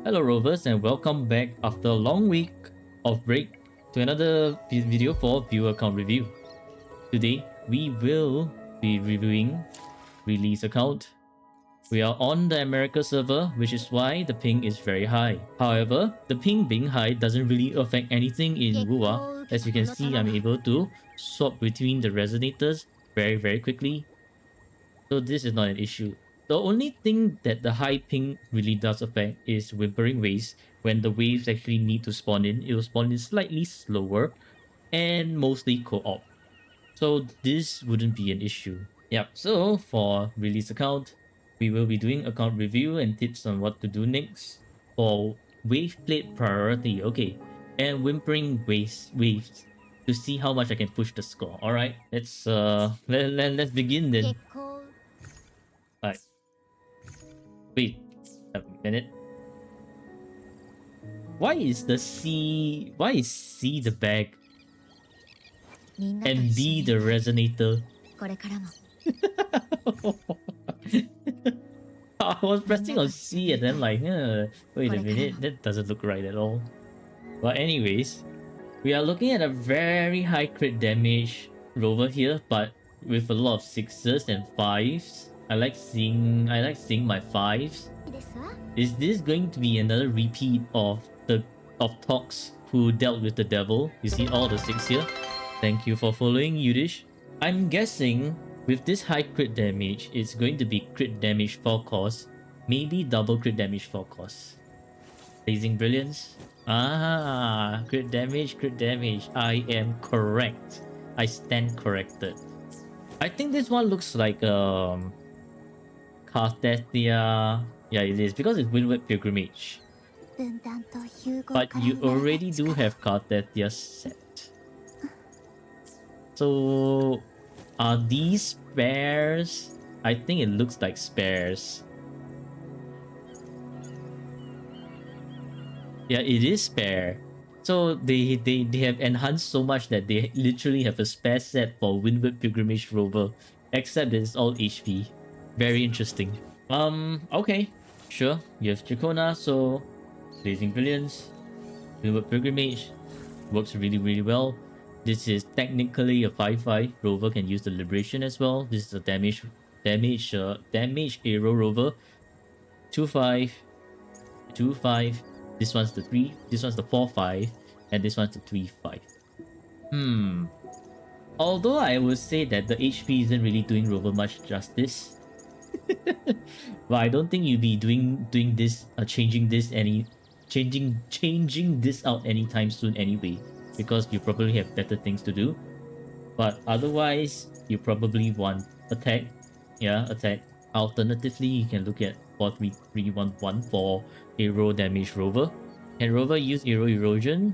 Hello Rovers and welcome back after a long week of break to another video for viewer account review. Today we will be reviewing Reeely's account. We are on the America server, which is why the ping is very high. However, the ping being high doesn't really affect anything in Wuwa. As you can see, I'm able to swap between the resonators very quickly. So this is not an issue. The only thing that the high ping really does affect is whimpering waves. When the waves actually need to spawn in, it will spawn in slightly slower and mostly co-op. So this wouldn't be an issue. Yep, so for release account, we will be doing account review and tips on what to do next. For wave plate priority, okay, and whimpering waves to see how much I can push the score. Alright, let's begin then. Alright. Wait a minute. Why is C the bag and B the resonator? I was pressing on C and then like, wait a minute, that doesn't look right at all. But anyways, we are looking at a very high crit damage rover here, but with a lot of 6s and 5s. I like seeing my 5s. Is this going to be another repeat of Tox who dealt with the devil? You see all the 6 here? Thank you for following, Yudish. I'm guessing with this high crit damage, it's going to be crit damage 4 cost, maybe double crit damage 4 cost. Blazing Brilliance. Ah, crit damage. I am correct. I stand corrected. I think this one looks like Carthasia. Yeah, it is because it's Windward Pilgrimage. But you already do have Carthasia set. So are these spares? I think it looks like spares. Yeah, it is spare. So they have enhanced so much that they literally have a spare set for Windward Pilgrimage Rover, except that it's all HP. Very interesting. Okay, sure. You have Chacona, so Blazing Brilliance, Windward Pilgrimage works really well. This is technically a 5/5. Rover can use the Liberation as well. This is a damage arrow rover. 2/5, 2/5. This one's the 3, this one's the 4/5, and this one's the 3/5. Although I would say that the HP isn't really doing Rover much justice. But I don't think you'll be doing this, changing this out anytime soon anyway, because you probably have better things to do. But otherwise, you probably want attack. Yeah, attack. Alternatively, you can look at 43311 for arrow damage rover. Can rover use arrow erosion?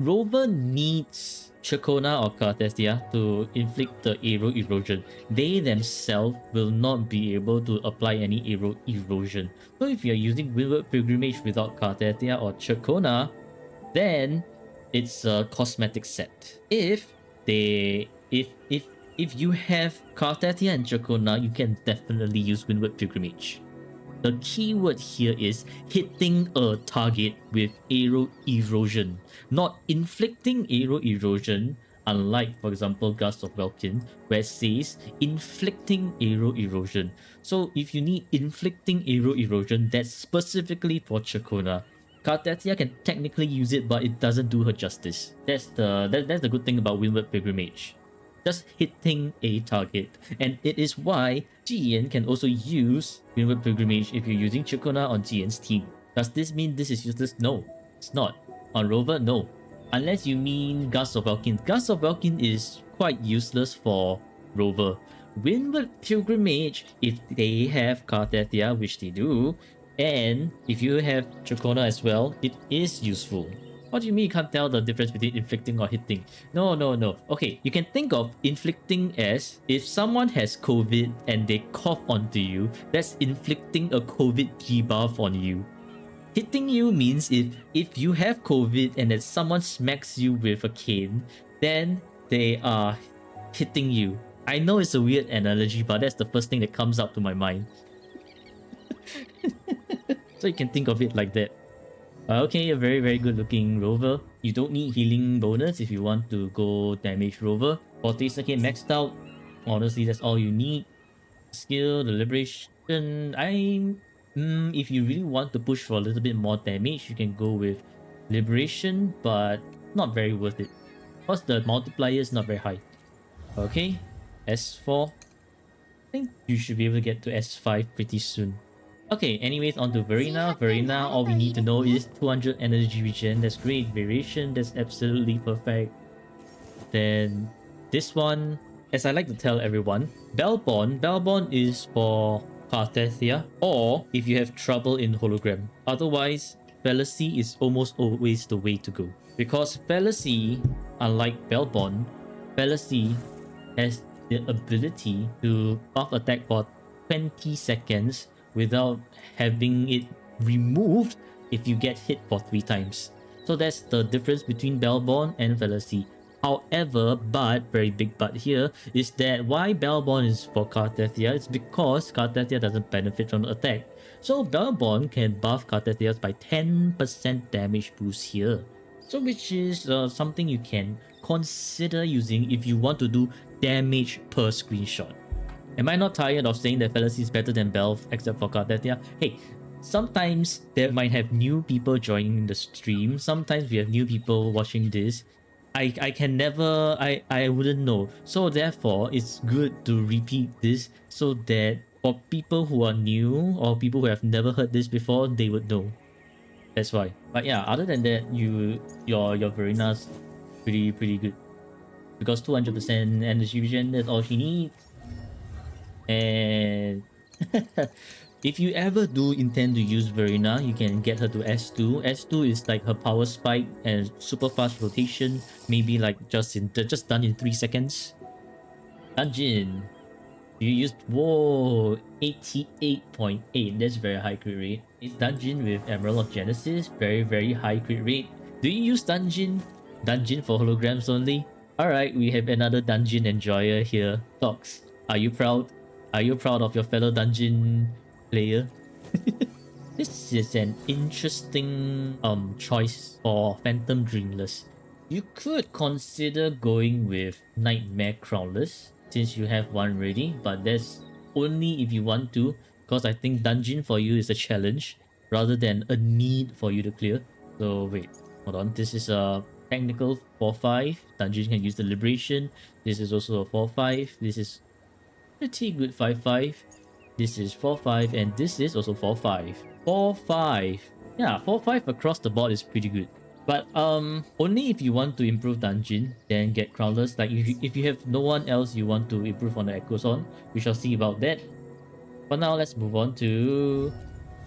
Rover needs Chacona or Carthasia to inflict the arrow erosion. They themselves will not be able to apply any arrow erosion. So if you're using Windward Pilgrimage without Carthasia or Chacona, then it's a cosmetic set. If you have Carthasia and Chacona, you can definitely use Windward Pilgrimage. The keyword here is hitting a target with arrow erosion, not inflicting arrow erosion, unlike, for example, Gust of Welkin, where it says inflicting arrow erosion. So if you need inflicting arrow erosion, that's specifically for Chacona. Carthasia can technically use it, but it doesn't do her justice. That's the good thing about Windward Pilgrimage. Just hitting a target. And it is why Jiyan can also use Windward Pilgrimage if you're using Chacona on Jiyan's team. Does this mean this is useless? No, it's not. On Rover, no. Unless you mean Gust of Welkin. Gust of Welkin is quite useless for Rover. Windward Pilgrimage, if they have Carthasia, which they do, and if you have Chacona as well, it is useful. What do you mean you can't tell the difference between inflicting or hitting? No. Okay, you can think of inflicting as if someone has COVID and they cough onto you, that's inflicting a COVID debuff on you. Hitting you means if you have COVID and then someone smacks you with a cane, then they are hitting you. I know it's a weird analogy, but that's the first thing that comes up to my mind. So you can think of it like that. Okay, a very, very good looking rover. You don't need healing bonus if you want to go damage rover. 40 second maxed out. Honestly, that's all you need. Skill, the liberation. If you really want to push for a little bit more damage, you can go with liberation, but not very worth it. Plus the multiplier is not very high. Okay, S4. I think you should be able to get to S5 pretty soon. Okay, anyways, on to Verena. Verena, all we need to know is 200 energy regen. That's great. Variation, that's absolutely perfect. Then this one, as I like to tell everyone, Bellborn. Bellborn is for Carthasia, or if you have trouble in hologram. Otherwise, Fallacy is almost always the way to go. Because Fallacy, unlike Bellborn, Fallacy has the ability to buff attack for 20 seconds without having it removed if you get hit for 3 times. So that's the difference between Bellborn and Fallacy. However, very big but here, is that why Bellborn is for Carthasia is because Carthasia doesn't benefit from the attack. So Bellborn can buff Carthasia by 10% damage boost here. So which is something you can consider using if you want to do damage per screenshot. Am I not tired of saying that Fallacy is better than Belv except for Carthasia? Hey, sometimes there might have new people joining the stream. Sometimes we have new people watching this. I can never, I wouldn't know. So therefore, it's good to repeat this so that for people who are new or people who have never heard this before, they would know. That's why. But yeah, other than that, your Verena's pretty good. Because 200% energy regen, that's all she needs. And if you ever do intend to use Verena, you can get her to S2. S2 is like her power spike and super fast rotation, maybe like just done in 3 seconds. Dungeon. You used 88.8. That's very high crit rate. It's dungeon with Emerald of Genesis, very high crit rate. Do you use dungeon? Dungeon for holograms only? Alright, we have another dungeon enjoyer here. Tox, are you proud? Are you proud of your fellow dungeon player? This is an interesting choice for Phantom Dreamless. You could consider going with Nightmare Crawlers since you have one ready, but that's only if you want to, because I think dungeon for you is a challenge rather than a need for you to clear. So wait, hold on. This is a technical 4-5. Dungeon can use the liberation. This is also a 4-5. This is pretty good 5-5. This is 4-5 and this is also 4-5. 4-5. Yeah, 4-5 across the board is pretty good. But only if you want to improve dungeon, then get Crowlers. Like if you have no one else you want to improve on the Echoes on, we shall see about that. For now, let's move on to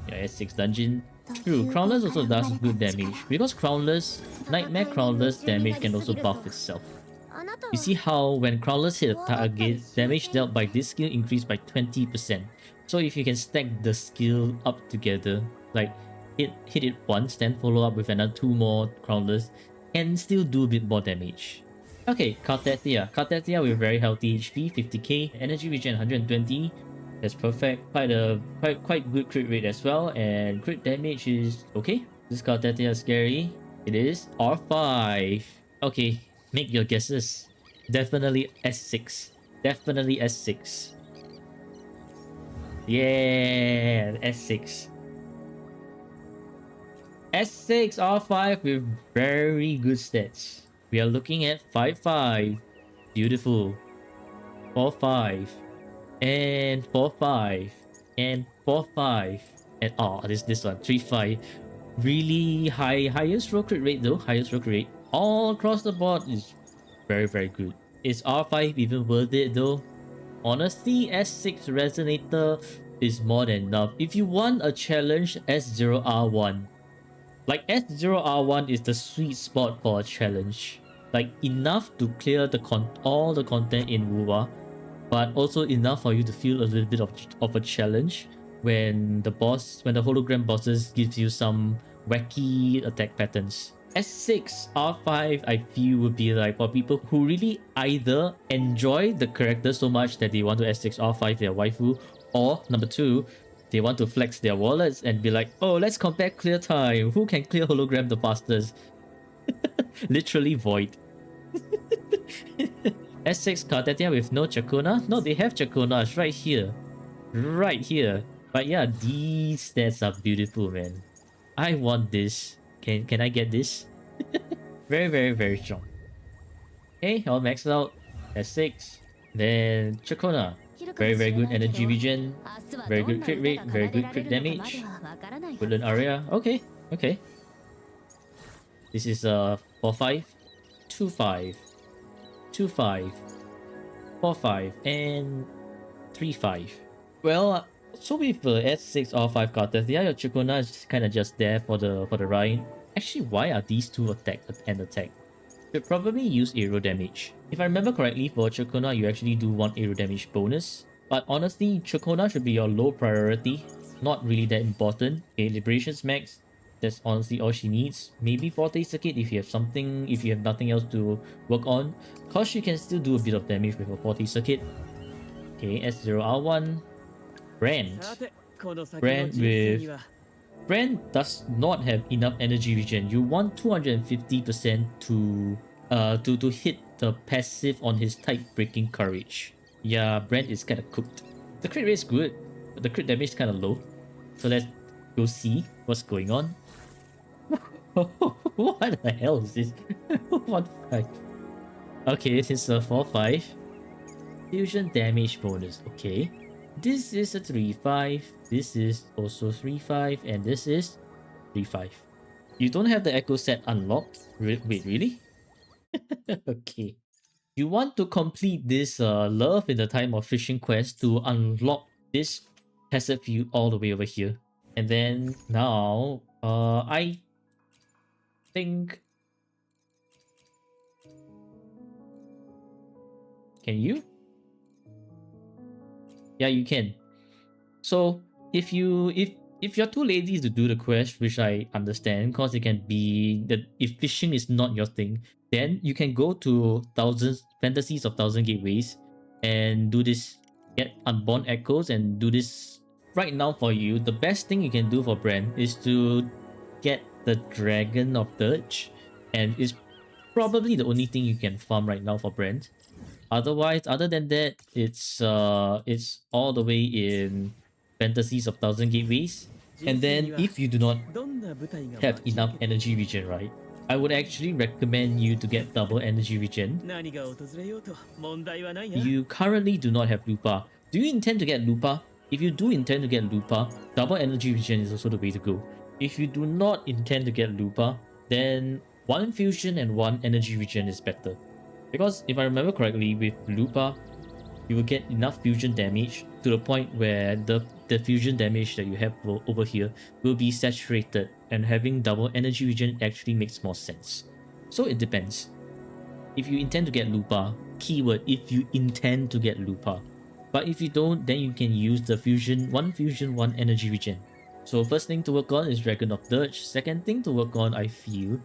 S6 dungeon. True, Crowlers also does good damage. Because Crowlers, Nightmare Crowlers damage can also buff itself. You see how when Crowlers hit a target, damage dealt by this skill increased by 20%. So if you can stack the skill up together, like hit it once, then follow up with another 2 more Crowlers, and still do a bit more damage. Okay, Carthasia. Carthasia with very healthy HP, 50k, energy regen 120. That's perfect. Quite good crit rate as well, and crit damage is okay. This Carthasia is scary. It is R5. Okay, make your guesses. Definitely S6. Definitely S6. Yeah, S6. S6 R5 with very good stats. We are looking at 5-5. Beautiful. 4-5. And 4-5. And 4-5. And this one. 3-5. Really highest roll crit rate though. Highest roll crit rate. All across the board is very good. Is R5 even worth it though? Honestly, S6 Resonator is more than enough. If you want a challenge, S0R1. Like S0R1 is the sweet spot for a challenge. Like enough to clear all the content in Wuwa, but also enough for you to feel a little bit of a challenge when the hologram bosses gives you some wacky attack patterns. S6 R5 I feel would be like for people who really either enjoy the character so much that they want to S6 R5 their waifu, or number 2, They want to flex their wallets and be like, oh, let's compare clear time. Who can clear hologram the fastest? Literally void. S6 Cartetia with no Chacona? No, they have Chaconas right here. Right here. But yeah, these stats are beautiful, man. I want this. Can I get this? Very, very, very strong. Okay, all maxed out. S6. Then Chacona. Very, very good energy regen. Very good crit rate. Very good crit damage. Woodland area. Okay, okay. This is 4-5, 2-5, 2-5, 4-5, and 3-5. Well, so with S6 or 5 cards, yeah, your Chacona is kind of just there for the ride. Actually, why are these two attack and attack? Should probably use aero damage. If I remember correctly, for Chacona, you actually do want aero damage bonus. But honestly, Chacona should be your low priority. Not really that important. Okay, Liberations max. That's honestly all she needs. Maybe Forte Circuit if you have nothing else to work on. Cause she can still do a bit of damage with a Forte Circuit. Okay, S0R1. Brand. Brand does not have enough energy regen. You want 250% to hit the passive on his type breaking courage. Yeah, Brand is kinda cooked. The crit rate is good, but the crit damage is kinda low. So let's go see what's going on. What the hell is this? 1-5. Okay, this is a 4-5. Fusion damage bonus. Okay. This is a 3-5. This is also 3-5. And this is 3-5. You don't have the echo set unlocked? Wait, really? Okay. You want to complete this Love in the Time of Fishing quest to unlock this passive view all the way over here. And then now, I think... Can you? Yeah, you can. So if you're too lazy to do the quest, which I understand, because it can be that if fishing is not your thing, then you can go to Fantasies of Thousand Gateways and do this, get Unborn Echoes and do this. Right now for you, the best thing you can do for Bren is to get the Dragon of Dirge, and it's probably the only thing you can farm right now for Brent. Other than that, it's all the way in Fantasies of Thousand Gateways. And then if you do not have enough energy regen, right, I would actually recommend you to get double energy regen. You currently do not have Lupa. Do you intend to get Lupa? If you do intend to get Lupa, double energy regen is also the way to go. If you do not intend to get Lupa, then one fusion and one energy regen is better. Because if I remember correctly, with Lupa, you will get enough fusion damage to the point where the fusion damage that you have over here will be saturated, and having double energy regen actually makes more sense. So it depends. If you intend to get Lupa, keyword if you intend to get Lupa. But if you don't, then you can use the fusion, one energy regen. So first thing to work on is Dragon of Dirge. Second thing to work on, I feel,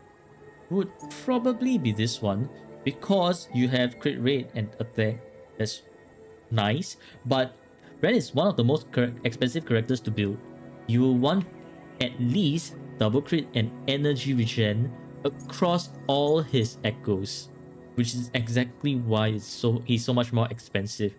would probably be this one, because you have crit rate and attack. That's nice, but Ren is one of the most expensive characters to build. You will want at least double crit and energy regen across all his echoes, which is exactly why he's so much more expensive.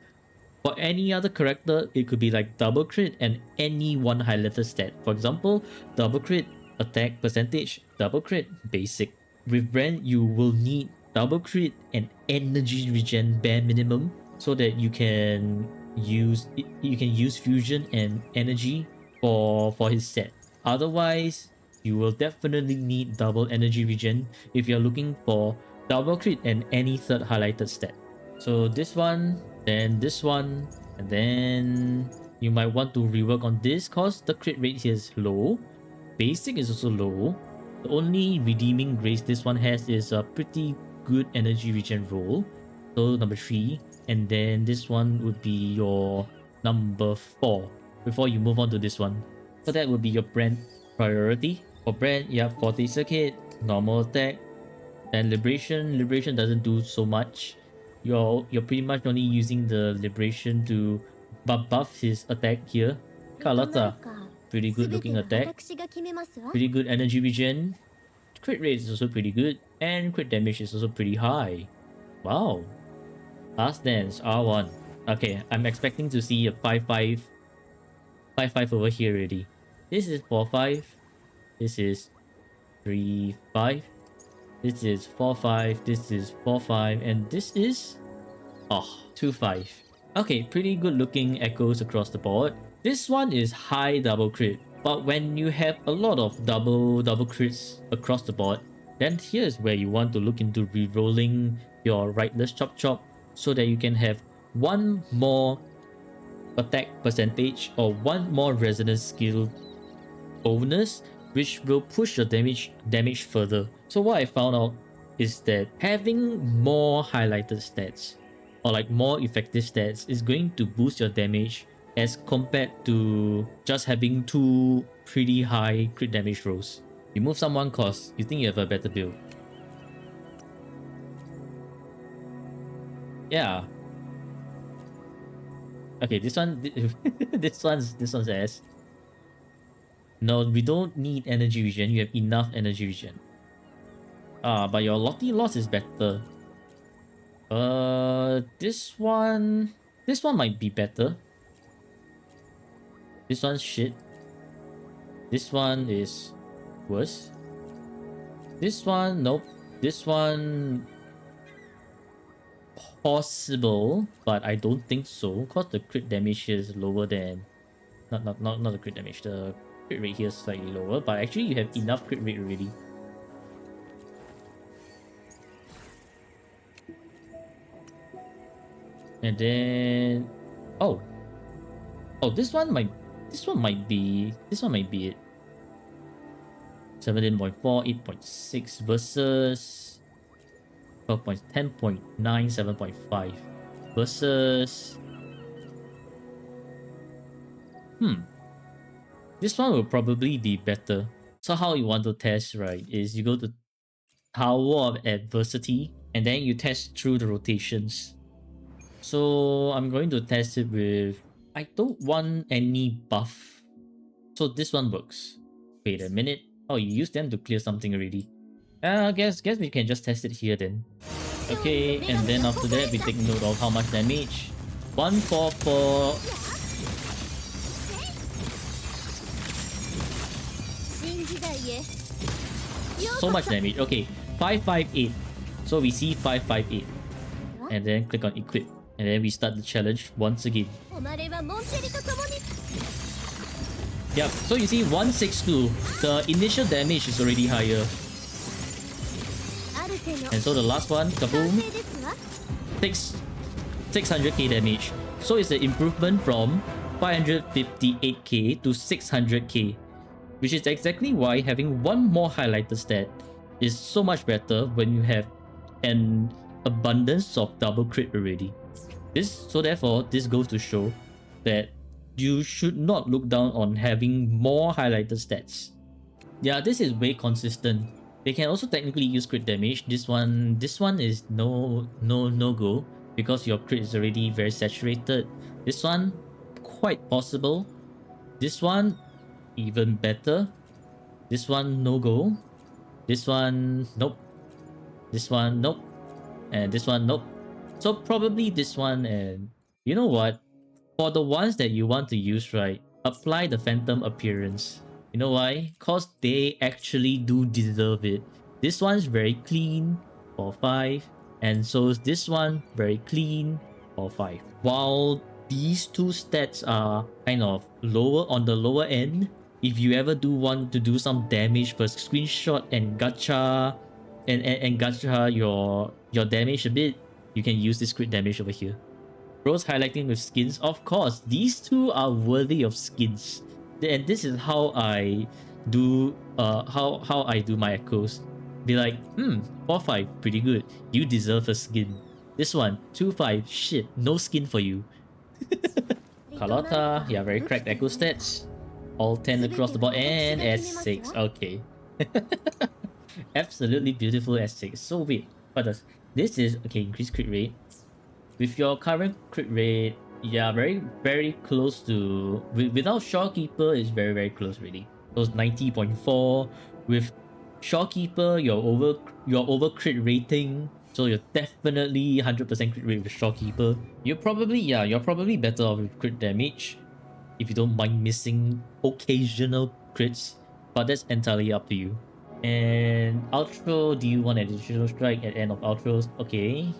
For any other character, it could be like double crit and any one highlighter stat. For example, double crit, attack percentage, double crit, basic. With Brand, you will need double crit and energy regen bare minimum, so that you can use fusion and energy for his set. Otherwise, you will definitely need double energy regen if you're looking for double crit and any third highlighted stat. So this one, then this one, and then you might want to rework on this cause the crit rate here is low. Basic is also low. The only redeeming grace this one has is a pretty good energy regen roll. So number 3, and then this one would be your number 4 before you move on to this one. So that would be your brand priority. For brand, you have Forte Circuit, normal attack, then Liberation. Liberation doesn't do so much. You're pretty much only using the Liberation to buff his attack here. Carlotta, pretty good looking attack, pretty good energy regen, crit rate is also pretty good, and crit damage is also pretty high. Wow. Last Dance, R1. Okay, I'm expecting to see a 5-5 5-5 over here already. This is 4-5. This is 3-5. This is 4-5. This is 4-5. And this is... oh, 2-5. Okay, pretty good looking echoes across the board. This one is high double crit. But when you have a lot of double crits across the board, then here's where you want to look into re-rolling your rightless chop chop so that you can have one more attack percentage or one more resonance skill bonus, which will push your damage further. So what I found out is that having more highlighted stats or like more effective stats is going to boost your damage as compared to just having two pretty high crit damage rolls. You move someone cause you think you have a better build. Yeah. Okay, this one this one's ass. No, we don't need energy regen. You have enough energy regen. But your Lottie loss is better. This one might be better. This one's shit. This one is worse. This one, nope. This one possible, but I don't think so, cause the crit damage here is lower than not the crit damage. The crit rate here is slightly lower, but actually you have enough crit rate already. And then this one might be it. 17.4, 8.6 versus 10.9, 7.5 versus this one will probably be better. So how you want to test, right, is you go to Tower of Adversity and then you test through the rotations. So I'm going to test it with... I don't want any buff. So this one works. Wait a minute. Oh, you used them to clear something already. I guess we can just test it here then. Okay, and then after that we take note of how much damage. 144. So much damage. Okay, 558. So we see 558. And then click on equip. And then we start the challenge once again. Yep, so you see 162. The initial damage is already higher. And so the last one, kaboom, 600k damage. So it's an improvement from 558k to 600k. Which is exactly why having one more highlighted stat is so much better when you have an abundance of double crit already. So therefore, this goes to show that you should not look down on having more highlighted stats. Yeah, this is way consistent. They can also technically use crit damage. This one is no go because your crit is already very saturated. This one, quite possible. This one, even better. This one, no go. This one, nope. This one, nope. And this one, nope. So probably this one, and you know what? For the ones that you want to use, right, apply the Phantom Appearance. You know why? Cause they actually do deserve it. This one's very clean for 5, and so is this one very clean for 5. While these two stats are kind of lower on the lower end, if you ever do want to do some damage per screenshot and gacha and gacha your damage a bit, you can use this crit damage over here. Bros highlighting with skins, of course, these two are worthy of skins. And this is how I do how I do my echoes. Be like, 4-5, pretty good. You deserve a skin. This one, 2-5, shit, no skin for you. Carlotta, yeah, very cracked echo stats. All 10 across the board and S6. Okay. Absolutely beautiful S6. So wait, what does this is? Okay, increased crit rate. With your current crit rate, Yeah, very close to without Shorekeeper is very close really. So it's 90.4 with Shorekeeper. You're over crit rating, so you're definitely 100% crit rate with Shorekeeper. You're probably better off with crit damage if you don't mind missing occasional crits, but that's entirely up to you. And outro, do you want additional strike at end of outros? Okay.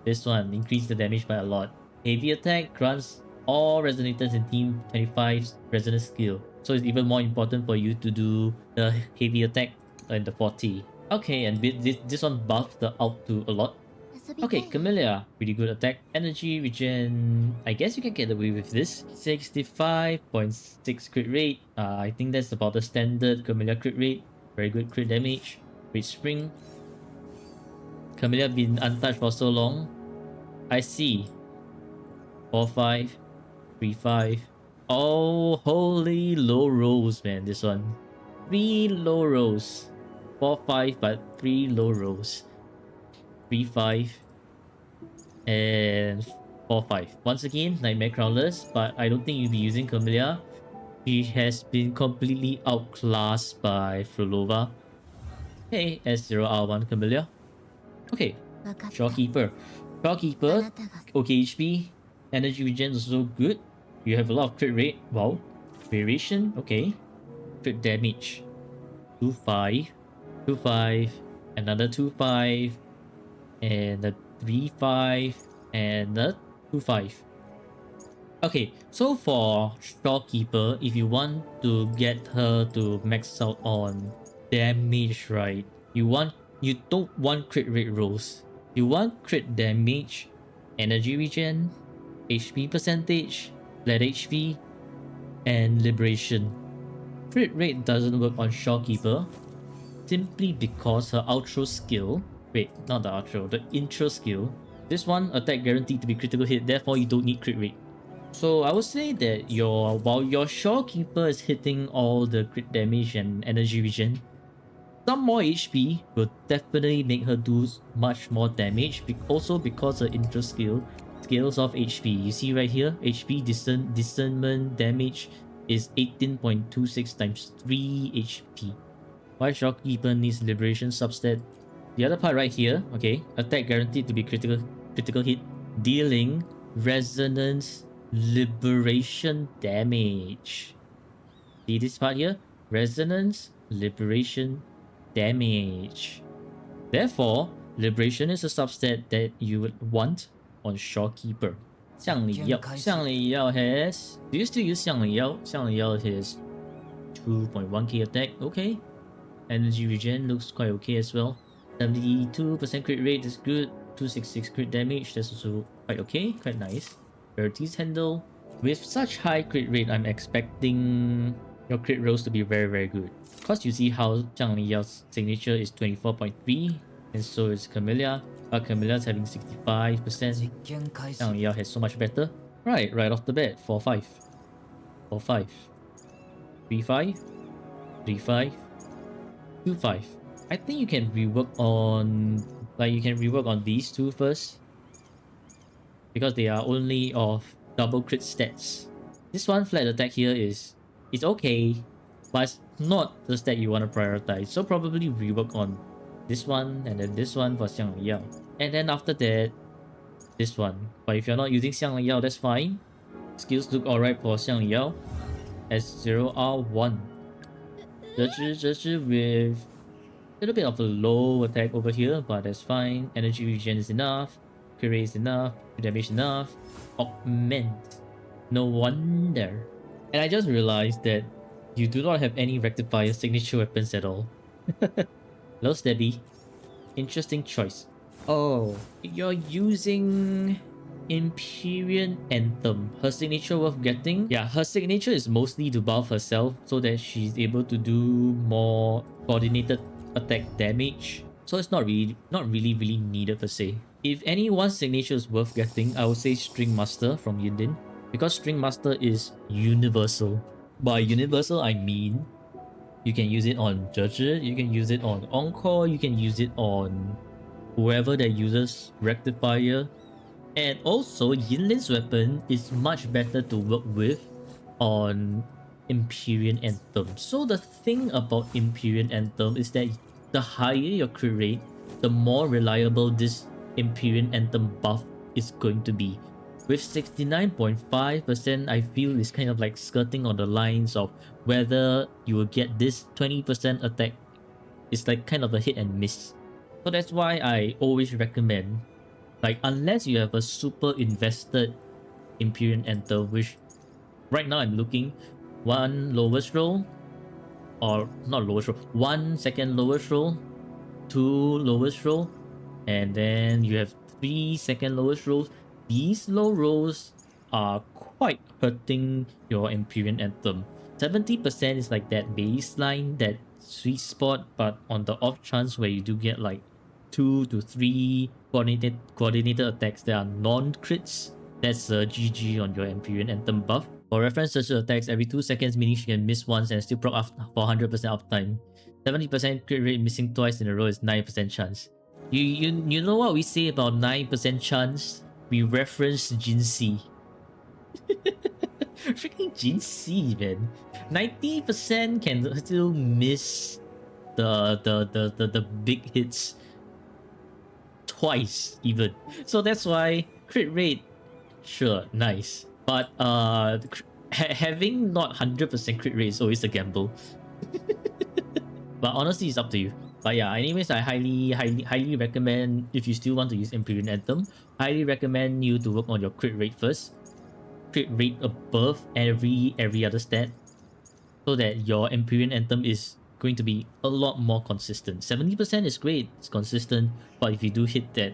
This one increase the damage by a lot. Heavy attack grants all resonators in team 25's resonance skill. So it's even more important for you to do the heavy attack in the 40. Okay, and this one buffs the out to a lot. Okay, Camellia, pretty good attack. Energy regen, I guess you can get away with this. 65.6 crit rate. I think that's about the standard Camellia crit rate. Very good crit damage. Great spring. Camellia been untouched for so long. I see. 4-5, 3-5. Oh, holy low rolls, man, this one. 3 low rolls. 4-5, but 3 low rolls. 3-5. And 4-5. Once again, Nightmare Crowlers, but I don't think you'll be using Camellia. She has been completely outclassed by Frolova. Hey, S0R1 Camellia. Okay, Shorekeeper. Shorekeeper, okay HP. Energy regen is also good. You have a lot of crit rate. Wow. Variation, okay. Crit damage. 2-5. 2-5. Another 2-5. And a 3-5. And a 2-5. Okay, so for Storekeeper, if you want to get her to max out on damage, right? You don't want crit rate rolls. You want crit damage, energy regen, HP percentage, flat HP, and liberation. Crit rate doesn't work on Storekeeper simply because her outro skill. Wait, not the outro, the intro skill. This one attack guaranteed to be critical hit, therefore you don't need crit rate. So I would say that while your Shorekeeper is hitting all the crit damage and energy regen, some more HP will definitely make her do much more damage. Also because her intro skill scales off HP. You see right here, HP discernment damage is 18.26 times 3 HP. Why Shorekeeper needs liberation substat? The other part right here, okay, attack guaranteed to be critical hit, dealing resonance liberation damage. See this part here? Resonance liberation damage. Therefore, liberation is a substat that you would want on Shorekeeper. 向里耀 has... Do you still use 向里耀? 向里耀 has 2.1k attack. Okay. Energy regen looks quite okay as well. 72% crit rate is good. 266 crit damage, that's also quite okay, quite nice. Rarities handle. With such high crit rate, I'm expecting your crit rolls to be very good. Cause you see how Zhang Liyao's signature is 24.3, and so is Camellia. But Camellia's having 65%. Zhang Liyao has so much better. Right off the bat, 4-5. 4-5. 3-5. 3-5. 2-5. I think you can rework on these two first, because they are only of double crit stats. This one flat attack here is okay, but it's not the stat you want to prioritize. So probably rework on this one and then this one for Xiang Liyao. And then after that, this one. But if you're not using Xiang Liyao, that's fine. Skills look alright for Xiang Liyao. S0R1. Zhe with a little bit of a low attack over here, but that's fine. Energy regen is enough. Crit rate is enough. Damage enough. Augment. No wonder. And I just realized that you do not have any rectifier signature weapons at all. Low stabby. Interesting choice. Oh, you're using Empyrean Anthem. Her signature worth getting? Yeah, her signature is mostly to buff herself so that she's able to do more coordinated attack damage. So it's not really needed per se. If anyone's signature is worth getting, I would say String Master from Yindin, because String Master is universal. By universal, I mean you can use it on Judge, you can use it on Encore, you can use it on whoever that uses Rectifier. And also, Yinlin's weapon is much better to work with on Empyrean Anthem. So the thing about Empyrean Anthem is that the higher your crit rate, the more reliable this Empyrean Anthem buff is going to be. With 69.5%, I feel is kind of like skirting on the lines of whether you will get this 20% attack. It's like kind of a hit and miss. So that's why I always recommend, like, unless you have a super invested Empyrean Anthem, which right now I'm looking one lowest roll, or not lowest roll, 1 second lowest roll, 2 lowest roll, and then you have 3 second lowest rolls. These low rolls are quite hurting your Empyrean Anthem. 70% is like that baseline, that sweet spot, but on the off chance where you do get like 2 to 3 coordinated attacks that are non-crits, that's a GG on your Empyrean Anthem buff. For reference, social attacks every 2 seconds, meaning she can miss once and still proc for 100% uptime. 70% crit rate missing twice in a row is 9% chance. You know what we say about 9% chance? We reference Jinxie. Freaking Jinxie, man. 90% can still miss the big hits twice even. So that's why crit rate, sure, nice. But having not 100% crit rate is always a gamble. But honestly, it's up to you. But yeah, anyways, I highly recommend, if you still want to use Empyrean Anthem, highly recommend you to work on your crit rate first. Crit rate above every other stat, so that your Empyrean Anthem is going to be a lot more consistent. 70% is great, it's consistent, but if you do hit that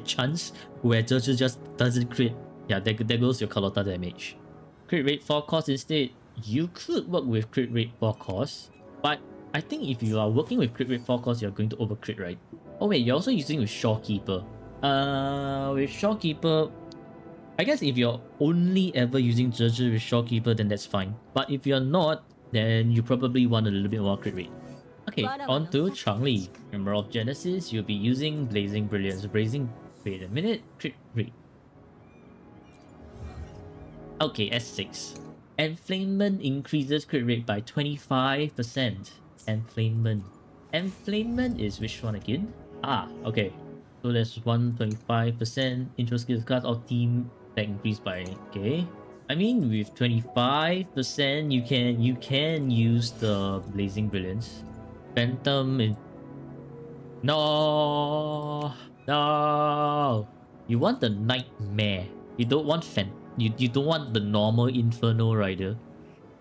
chance where Zhe just doesn't crit, yeah, there goes your Carlotta damage. Crit rate 4 cost instead, you could work with crit rate 4 cost, but I think if you are working with crit rate 4 cost, you're going to over crit, right? Oh wait, you're also using with Shorekeeper. With Shorekeeper, I guess if you're only ever using Zhe with Shorekeeper, then that's fine. But if you're not, then you probably want a little bit more crit rate. Okay, on to Changli. Member of Genesis, you'll be using Blazing Brilliance. Wait a minute, crit rate. Okay, S6. Enflamement increases crit rate by 25%. Enflamement. Enflamement is which one again? Ah, okay. So there's 125% intro skills card or team that increased by, okay. I mean, with 25%, you can use the Blazing Brilliance. Phantom in... No! You want the Nightmare. You don't want you don't want the normal Inferno Rider.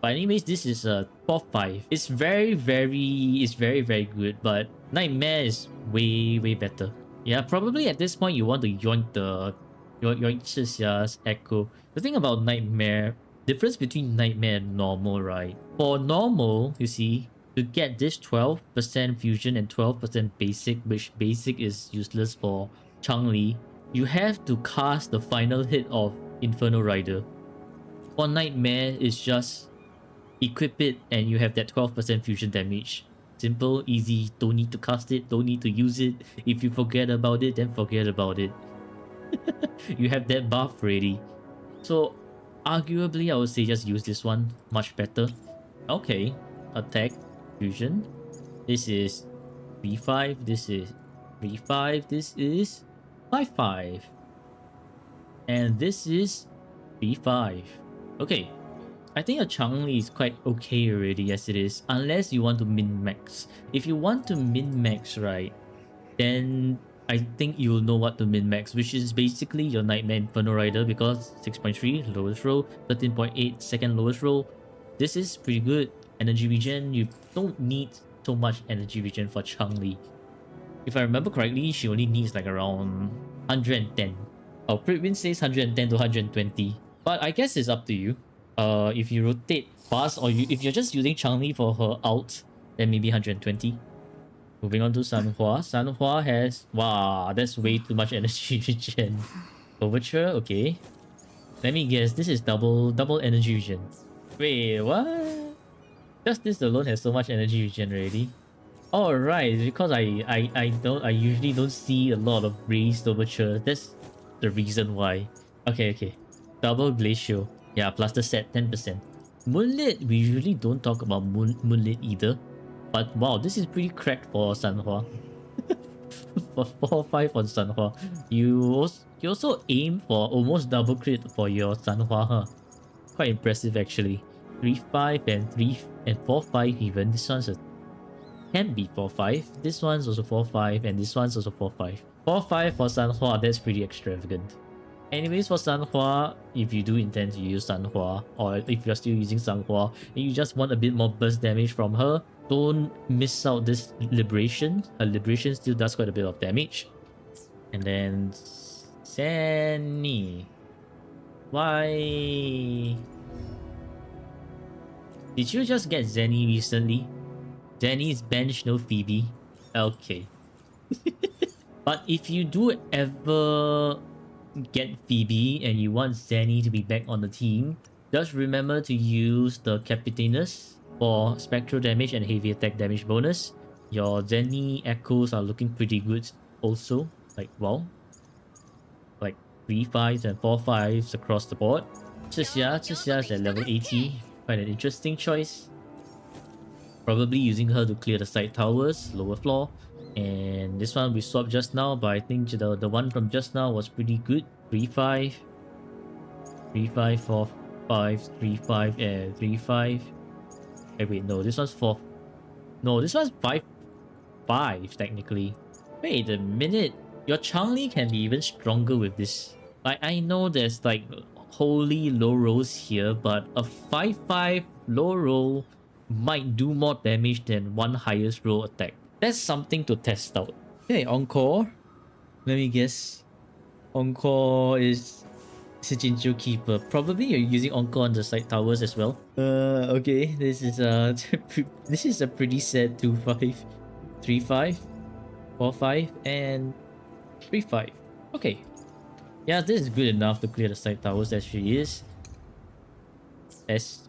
But anyways, this is a 4-5. It's very good, but Nightmare is way better. Yeah, probably at this point you want to yoink Chixia's Echo. The thing about Nightmare, difference between Nightmare and normal, right? For normal, you see, to get this 12% fusion and 12% basic, which basic is useless for Changli, you have to cast the final hit of Inferno Rider. For Nightmare, it's just equip it and you have that 12% fusion damage. Simple, easy, don't need to cast it, don't need to use it. If you forget about it, then forget about it. You have that buff ready. So arguably I would say just use this one, much better. Okay, attack, fusion. This is V5, this is V5, this is 5-5. And this is V5. Okay, I think a Changli is quite okay already as it is, unless you want to min-max. If you want to min-max, right, then I think you will know what to min-max, which is basically your Nightmare Inferno Rider, because 6.3 lowest roll, 13.8 second lowest roll. This is pretty good. Energy regen, you don't need so much energy regen for Changli. If I remember correctly, she only needs like around 110. Oh, Pritwin says 110 to 120. But I guess it's up to you. If you rotate fast, or if you're just using Changli for her ult, then maybe 120. Moving on to Sanhua. Sanhua has... Wow, that's way too much energy regen. Overture, okay. Let me guess, this is double energy regen. Wait, what? Just this alone has so much energy regen already. Alright, because I usually don't see a lot of raised overture. That's the reason why. Okay. Double Glacial. Yeah, plus the set, 10%. Moonlit, we usually don't talk about Moonlit either. But wow, this is pretty cracked for Sanhua. For 4-5 on Sanhua. You also aim for almost double crit for your Sanhua, huh? Quite impressive actually. 3-5 and 3 and 4-5 even. This one's a can be 4-5. This one's also 4-5 and this one's also 4-5. 4-5 for Sanhua, that's pretty extravagant. Anyways, for Sanhua, if you do intend to use Sanhua, or if you're still using Sanhua, and you just want a bit more burst damage from her, don't miss out this Liberation. Her Liberation still does quite a bit of damage. And then... Zenny. Why? Did you just get Zenny recently? Zenny's bench, no Phoebe. Okay. But if you do ever get Phoebe and you want Zenny to be back on the team, just remember to use the Capitanus for spectral damage and heavy attack damage bonus. Your Zenny echoes are looking pretty good also. Like, wow. Like 3-5s and 4-5s across the board. Zhixia is at level 80. Quite an interesting choice. Probably using her to clear the side towers, lower floor. And this one we swapped just now, but I think the one from just now was pretty good. 3-5, 3-5, 4-5, 3-5, and 3-5. Hey, wait, no, this one's 4. No, this one's 5-5 technically. Wait a minute, your Changli can be even stronger with this. Like, I know there's like holy low rolls here, but a 5-5 low roll might do more damage than one highest roll attack. That's something to test out. Okay, Encore. Let me guess. Encore is a Jinju Keeper. Probably you're using Encore on the side towers as well. Okay. This is a pretty sad 2-5, 3-5, 4-5, and 3-5. Okay. Yeah, this is good enough to clear the side towers as she is.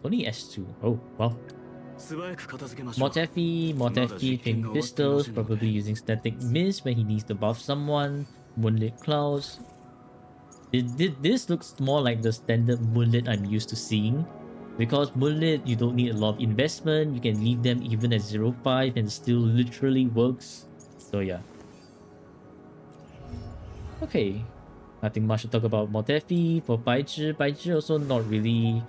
Only S2. Oh, wow. Motefi ping pistols, probably using static miss when he needs to buff someone. Moonlit clouds. This looks more like the standard Moonlit I'm used to seeing. Because Moonlit, you don't need a lot of investment. You can leave them even at 0-5 and still literally works. So yeah. Okay. Nothing much to talk about Motefi. For Baizhi also not really...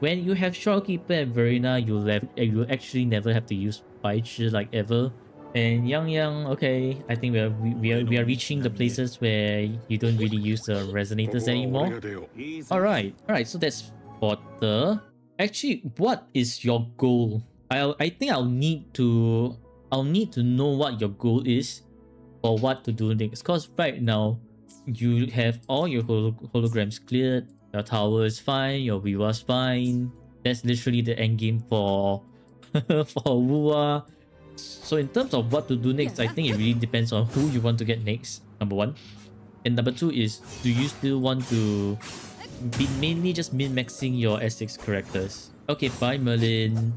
when you have Shorekeeper and Verena, you actually never have to use Baizhi like ever. And Yang, okay, I think we are reaching the places where you don't really use the resonators anymore. Alright, so that's for the... Actually, what is your goal? I think I'll need to know what your goal is for what to do next. Cause right now, you have all your holograms cleared. Your tower is fine, your Wuwa's fine. That's literally the end game for for Wuwa. So in terms of what to do next, I think it really depends on who you want to get next, number one. And number two is, do you still want to be mainly just min-maxing your S6 characters? Okay, bye Merlin.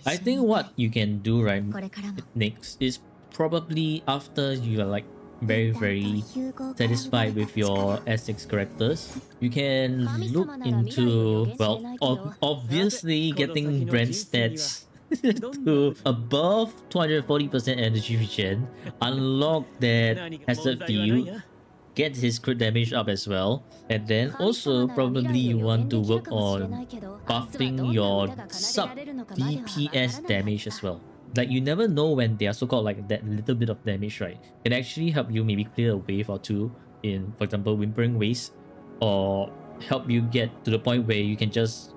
I think what you can do right next is probably after you are like very satisfied with your S6 characters, you can look into, well, obviously getting brand stats to above 240% energy regen, unlock that hazard field, get his crit damage up as well, and then also probably you want to work on buffing your sub DPS damage as well. Like, you never know when they are so-called like that little bit of damage, right? Can actually help you maybe clear a wave or two in, for example, Whimpering Waste, or help you get to the point where you can just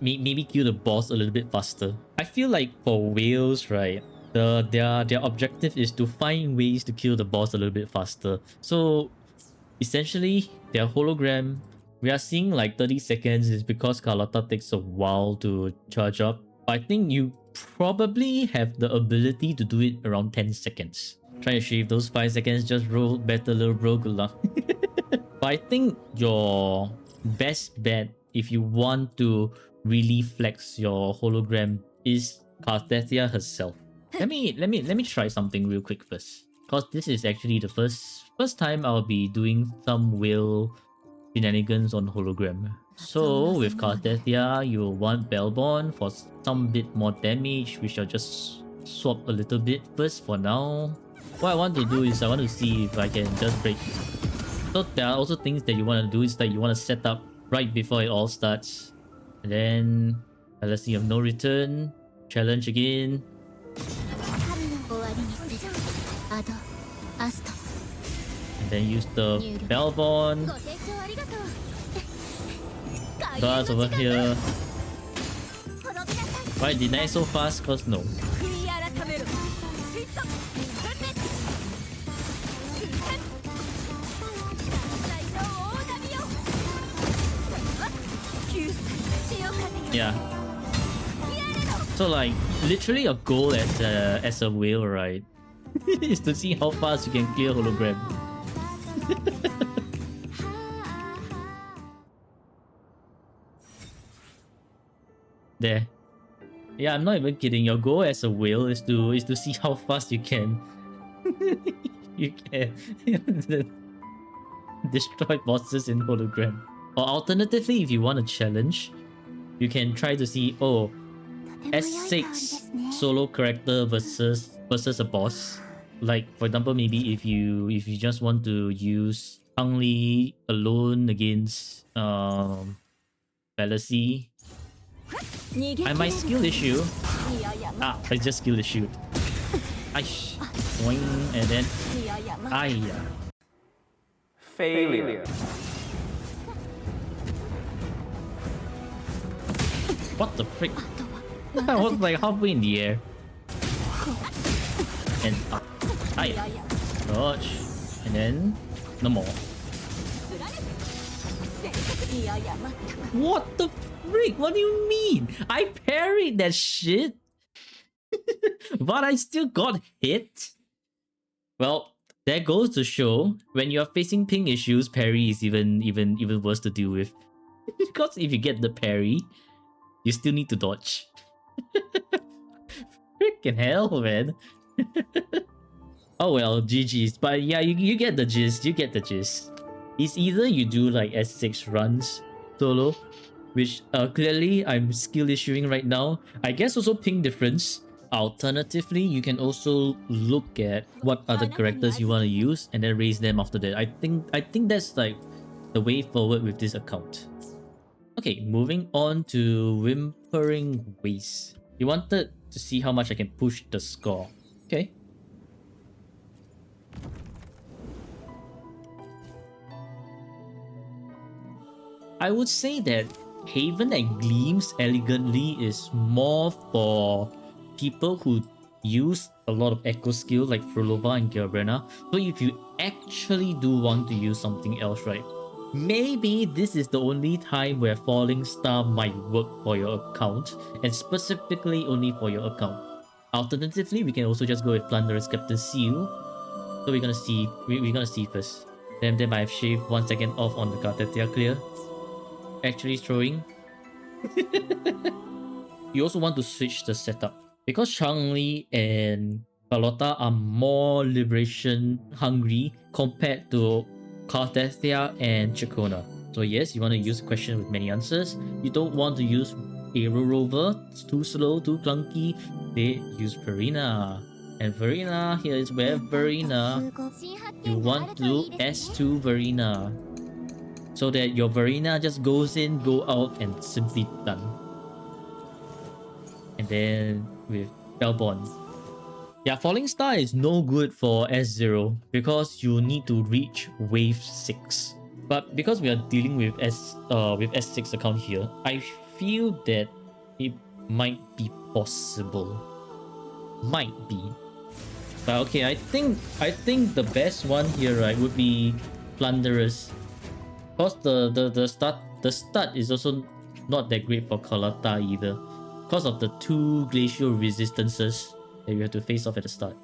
maybe kill the boss a little bit faster. I feel like for whales, right, their objective is to find ways to kill the boss a little bit faster. So essentially, their hologram, we are seeing like 30 seconds is because Carlotta takes a while to charge up. I think you probably have the ability to do it around 10 seconds. Try to shave those 5 seconds, just roll better, little bro, good luck. But I think your best bet, if you want to really flex your hologram, is Carthethia herself. Let me try something real quick first. Because this is actually the first time I'll be doing some whale shenanigans on hologram. So with Cartesia, you'll want Bellborn for some bit more damage, which I'll just swap a little bit first for now. What I want to do is I want to see if I can just break. So there are also things that you want to do is that you want to set up right before it all starts. And then let's see, of no return. Challenge again. And then use the Bellborn. Guards over here. Why deny so fast? Cause no. Yeah. So like literally your goal as a whale, right? is to see how fast you can clear hologram. There. Yeah, I'm not even kidding. Your goal as a whale is to see how fast you can you can destroy bosses in hologram. Or alternatively, if you want a challenge, you can try to see S6 solo character versus a boss. Like for example, maybe if you just want to use Li alone against Fallacy. I might skill issue. I just skill issue. Aish. Boing, and then Failure. What the frick? I was like halfway in the air. And dodge. And then no more. What the frick? What do you mean? I parried that shit. But I still got hit. Well, that goes to show when you're facing ping issues, parry is even worse to deal with. Because if you get the parry, you still need to dodge. Freaking hell, man. Oh well, GG's. But yeah, you get the gist. You get the gist. It's either you do like S6 runs solo, which clearly I'm skill issuing right now. I guess also ping difference. Alternatively, you can also look at what other characters you want to use and then raise them after that. I think that's like the way forward with this account. Okay, moving on to Whimpering Waste. You wanted to see how much I can push the score. Okay. I would say that Haven and Gleams elegantly is more for people who use a lot of echo skill like Frolova and Gerbrena. So if you actually do want to use something else, right? Maybe this is the only time where Falling Star might work for your account, and specifically only for your account. Alternatively, we can also just go with Plunderous Captain Seal. So we're gonna see first. Then I've shaved 1 second off on the Cartesia clear. Actually throwing. You also want to switch the setup. Because Changli and Carlotta are more liberation hungry compared to Cartesia and Chacona. So yes, you want to use a question with many answers. You don't want to use Aero Rover, it's too slow, too clunky. They use Verena. And Verena, here is where Verena, you want to do S2 Verena. So that your Verena just goes in, go out, and simply done. And then with Bellborn. Yeah, Falling Star is no good for S0 because you need to reach wave 6. But because we are dealing with S6 account here, I feel that it might be possible. Might be. But okay, I think the best one here, right, would be Plunderous. Because the start is also not that great for Carlotta either. Because of the 2 glacial resistances that you have to face off at the start.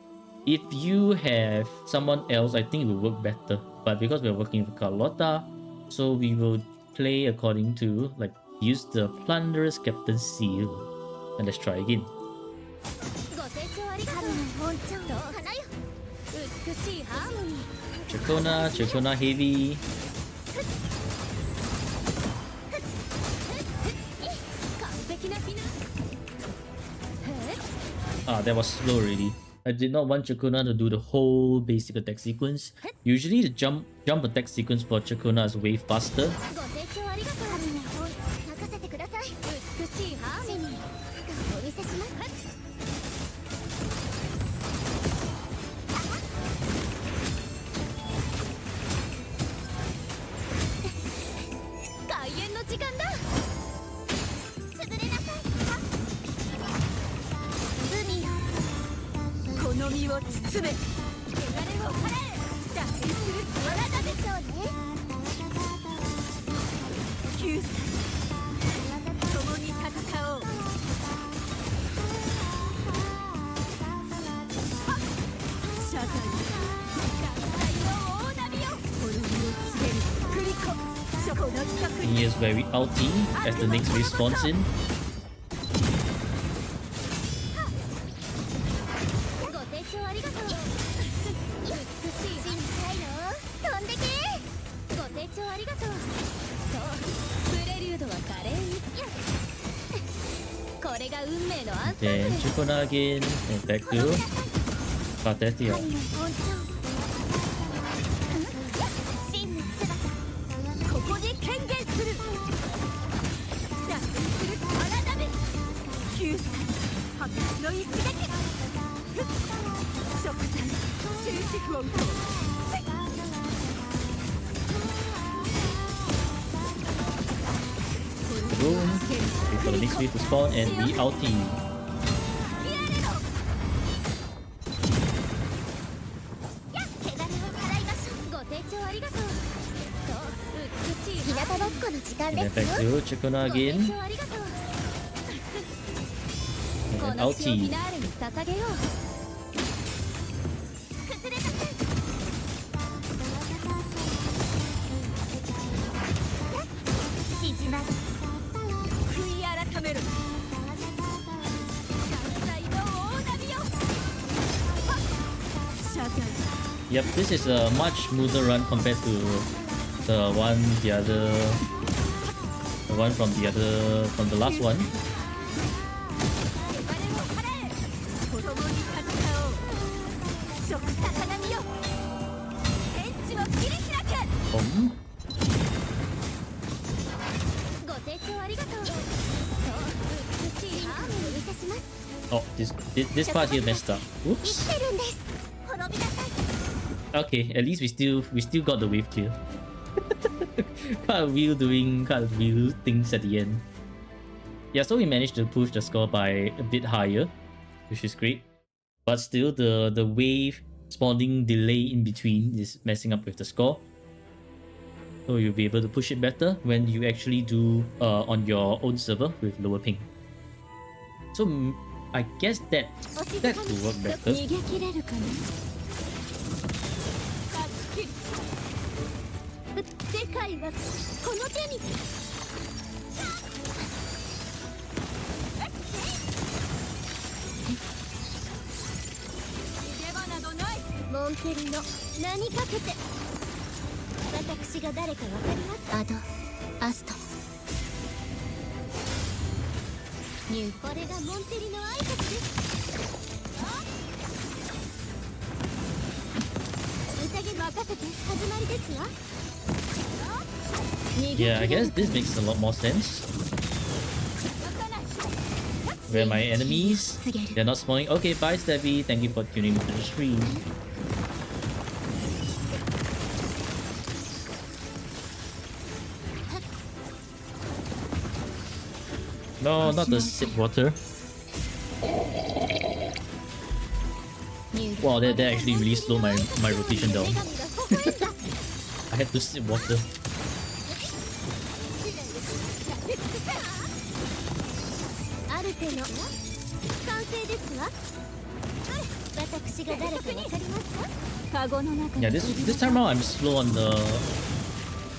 If you have someone else, I think it will work better. But because we're working with Carlotta, so we will play according to, like, use the Plunderous Captain Seal. And let's try again. Chakona heavy. Ah, that was slow already. I did not want Chakona to do the whole basic attack sequence. Usually the jump attack sequence for Chakona is way faster. He is very ulty as the next wave spawns in. Then Chakona again, and back to Pathetia. Boom. Wait for the next wave to spawn and be ulti. And then back to Chakona again. And ulti. Yep, this is a much smoother run compared to the one from the last one. Oh, this part here messed up. Oops. Okay, at least we still got the wave clear. Cartwheel doing cartwheel things at the end. Yeah, so we managed to push the score by a bit higher, which is great. But still, the wave spawning delay in between is messing up with the score. So you'll be able to push it better when you actually do on your own server with lower ping. So I guess that will work better. Yeah, I guess this makes a lot more sense. Where my enemies, they're not spawning. Okay, bye Stevie, thank you for tuning into the stream. No, not the sip water. Wow, that actually really slowed my rotation down. I had to sip water. Yeah, this time around I'm slow on the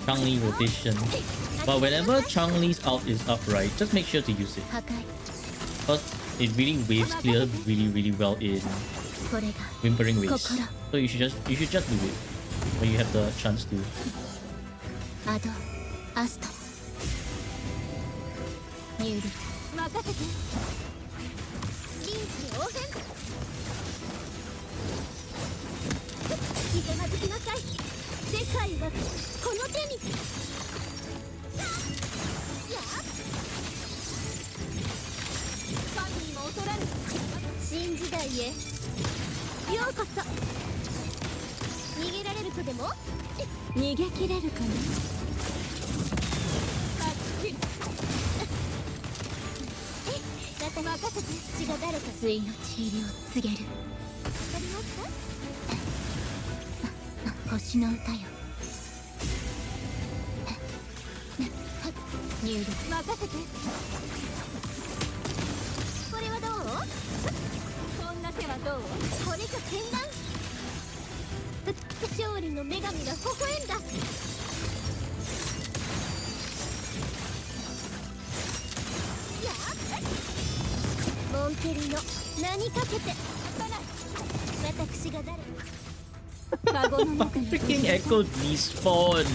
Changli rotation. But whenever Changli's ult is up, right, just make sure to use it. Because it really waves clear really well in これが Whimpering Waves. 心 So you should just do it when you have the chance to. アドアストニューリ任せて臨機応変ひざまずきなさい世界はこの手にや神にも劣らぬ新時代へようこそ逃げられるとでも逃げ切れるかな任せて血が誰か水の血入りを告げるわかりますか星の歌よニュール任せてこれはどうこんな手はどうこれじゃ戦乱勝利の女神が微笑んだモンケリの名にかけて私が誰Freaking Echo despawn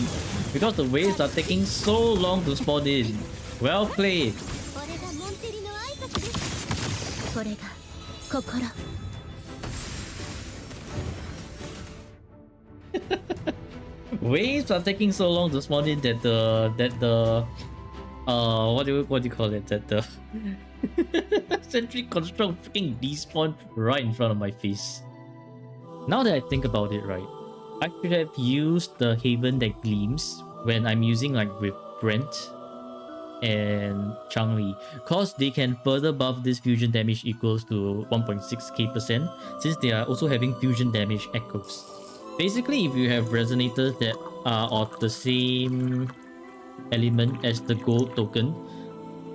because the waves are taking so long to spawn in. Well played. これがモンテリの挨拶ですこれが心 Waves are taking so long to spawn in that the what do you call it, that the sentry construct freaking despawn right in front of my face. Now that I think about it, right, I should have used the Haven that gleams when I'm using like with Brent and Changli, cause they can further buff this fusion damage equals to 1.6k% since they are also having fusion damage echoes. Basically, if you have resonators that are of the same element as the gold token,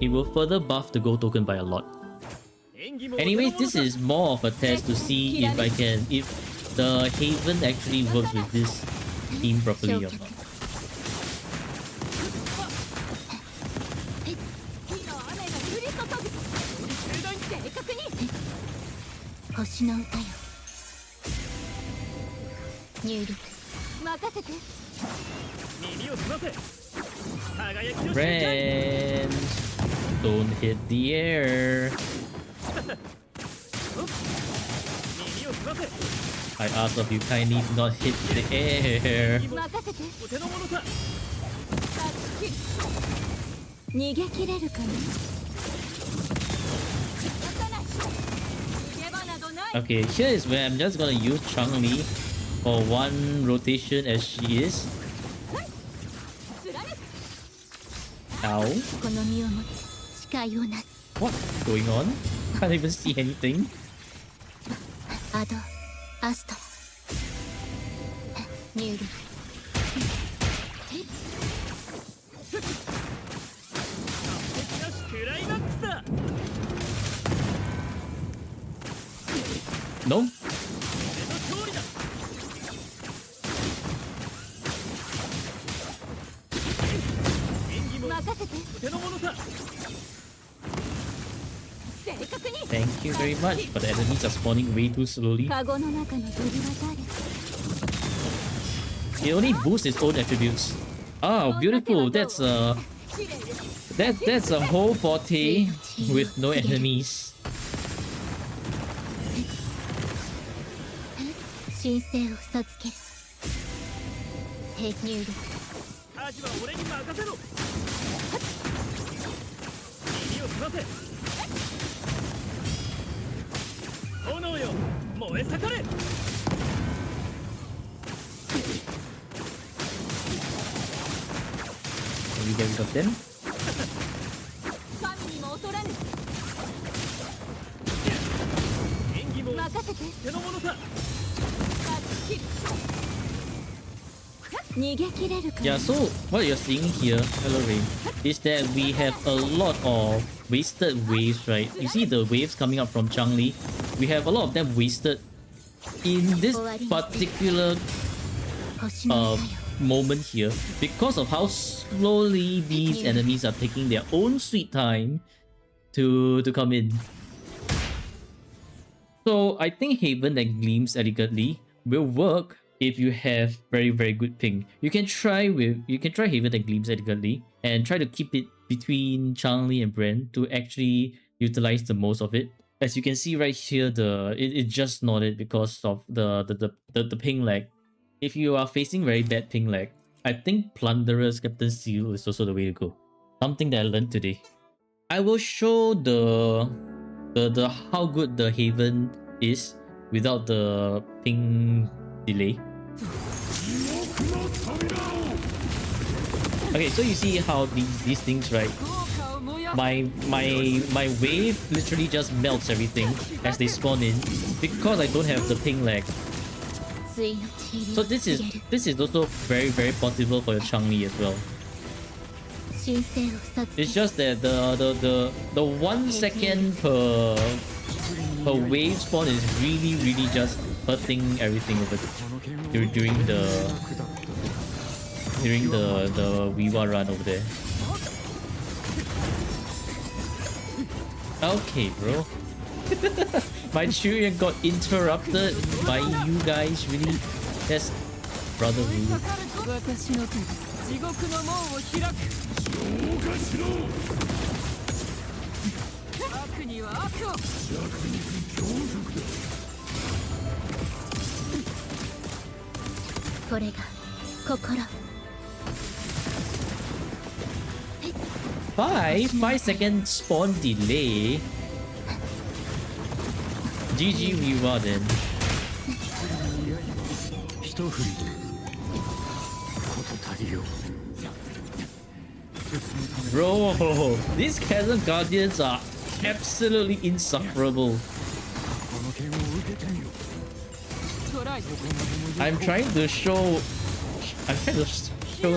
it will further buff the gold token by a lot. Anyways, this is more of a test to see if the Haven actually works with this team properly or not. Friend, don't hit the air. I ask of you kindly not hit the air. 逃げ切れるかな Okay, here is where I'm just gonna use Changli for one rotation as she is. Ow. この身をもち誓いをなす What's going on? Can't even see anything. アドアストニュール No? Thank you very much, but the enemies are spawning way too slowly. カゴの中の鳥は誰 It only boosts its own attributes. Oh, beautiful! That's a whole forte with no enemies. 神聖を授けるヘニュール味は俺に任せろ耳を澄ませ炎よ燃え盛れ Can we get rid of them? 神にも劣らぬ演技も任せて手の物さ Yeah, so what you're seeing here, hello Rain, is that we have a lot of wasted waves, right? You see the waves coming up from Changli? We have a lot of them wasted in this particular moment here because of how slowly these enemies are taking their own sweet time to come in. 神にも劣らぬ神にも劣らぬ Now, 神にも劣らぬ Changli 神にも劣らぬ will be able to spawning way too slowly. 神にも劣らぬ神にも劣らぬ To come in. So I think Haven that gleams elegantly will work if you have very good ping. You can try Haven that gleams elegantly and try to keep it between Changli and Bren to actually utilize the most of it. As you can see right here, it just nodded because of the ping lag. If you are facing very bad ping lag, I think Plunderer's Captain Seal is also the way to go. Something that I learned today. I will show the how good the Haven is without the ping delay. Okay, so you see how these things, right? My wave literally just melts everything as they spawn in because I don't have the ping lag. So this is also very possible for your Changli as well. It's just that the 1 second per wave spawn is really just hurting everything over during the Wuwa run over there. Okay, bro. My children got interrupted by you guys. Really, that's rather rude. Five second spawn delay. GG Wuwa then. Bro, these Chasm Guardians are absolutely insufferable. I'm trying to show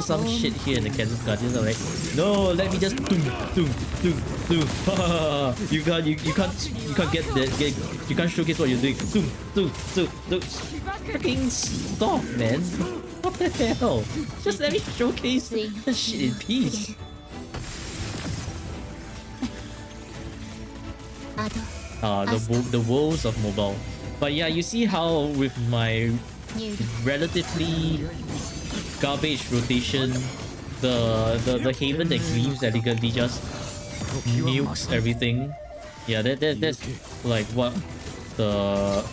some shit here in the Chasm Guardians. I'm like, no, let me just doom. You can't get that. You can't showcase what you're doing. Doom. Freaking stop, man. What the hell? Just let me showcase the shit in peace. The woes of mobile. But yeah, you see how with my relatively garbage rotation, the Haven that gleams elegantly just nukes everything. Yeah, that's like what the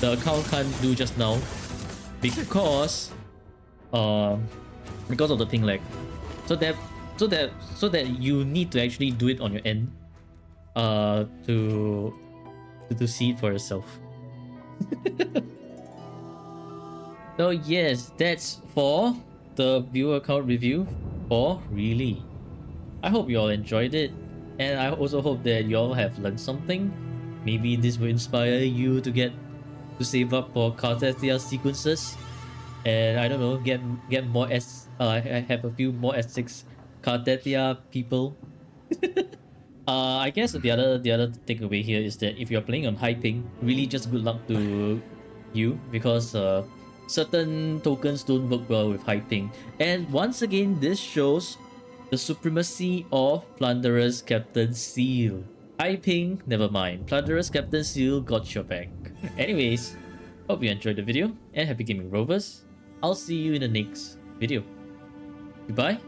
account can't do just now because of the ping lag. So that you need to actually do it on your end to see it for yourself. So yes, that's for the viewer account review for Reeely. I hope you all enjoyed it, and I also hope that you all have learned something. Maybe this will inspire you to save up for Cartesia sequences, and I don't know, get more I have a few more S6 Cartesia people. I guess the other takeaway here is that if you're playing on high ping, really just good luck to you because certain tokens don't work well with high ping. And once again, this shows the supremacy of Plunderer's Captain Seal. High ping, never mind. Plunderer's Captain Seal got your back. Anyways, hope you enjoyed the video and happy gaming, Rovers. I'll see you in the next video. Goodbye.